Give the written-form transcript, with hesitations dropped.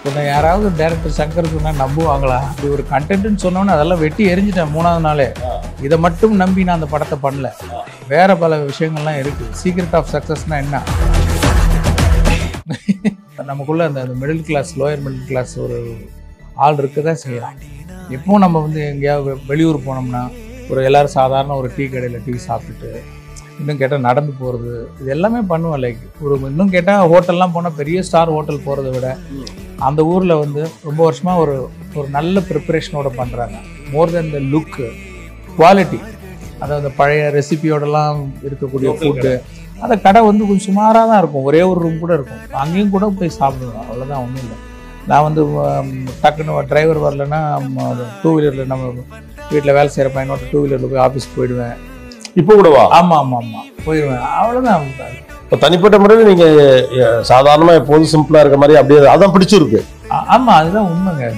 இப்போ யாராவது டைரக்டர் சங்கர் சொன்னால் நம்புவாங்களா? இது ஒரு கண்டென்ட்னு சொன்னோன்னே அதெல்லாம் வெட்டி எரிஞ்சிட்டேன் 3வது நாளே. இதை மட்டும் நம்பி நான் அந்த படத்தை பண்ணல. வேற பல விஷயங்கள்லாம் இருக்குது. சீக்ரெட் ஆஃப் சக்ஸஸ்னால் என்ன? நமக்குள்ளே அந்த middle class, lower middle class ஒரு ஆள் இருக்க தான் செய்யலாம். எப்பவும் நம்ம வந்து எங்கேயாவது வெளியூர் போனோம்னா ஒரு எல்லோரும் சாதாரண ஒரு டீ கடையில் டீ சாப்பிட்டுட்டு, இன்னும் கேட்டால் நடந்து போகிறது, இது எல்லாமே பண்ணுவோம். லைக் ஒரு இன்னும் கேட்டால் ஹோட்டல்லாம் போனால் பெரிய ஸ்டார் ஹோட்டல் போகிறத விட அந்த ஊரில் வந்து ரொம்ப வருஷமாக ஒரு நல்ல ப்ரிப்பரேஷனோடு பண்ணுறாங்க. மோர் தென் த லுக்கு, குவாலிட்டி, அதாவது பழைய ரெசிபியோடலாம் இருக்கக்கூடிய ஃபுட்டு. அந்த கடை வந்து கொஞ்சம் சுமாராக தான் இருக்கும். ஒரே ஒரு ரூம் கூட இருக்கும். அங்கேயும் கூட போய் சாப்பிடுவோம். அவ்வளோதான், ஒன்றும் இல்லை. நான் வந்து டக்குன்னு டிரைவர் வரலன்னா 2 வீலரில் நம்ம வீட்டில் வேலை செய்கிற பையனோட 2 வீலரில் போய் ஆஃபீஸ் போயிடுவேன். இப்போ கூடவா? ஆமாம் போயிடுவேன். அவ்வளோதான். இப்போ தனிப்பட்ட முறையில் நீங்கள் சாதாரணமாக எப்போதும் சிம்பிளாக இருக்க மாதிரி அப்படியே அதான் பிடிச்சிருக்கு. ஆமாம், அதுதான் உண்மைங்க.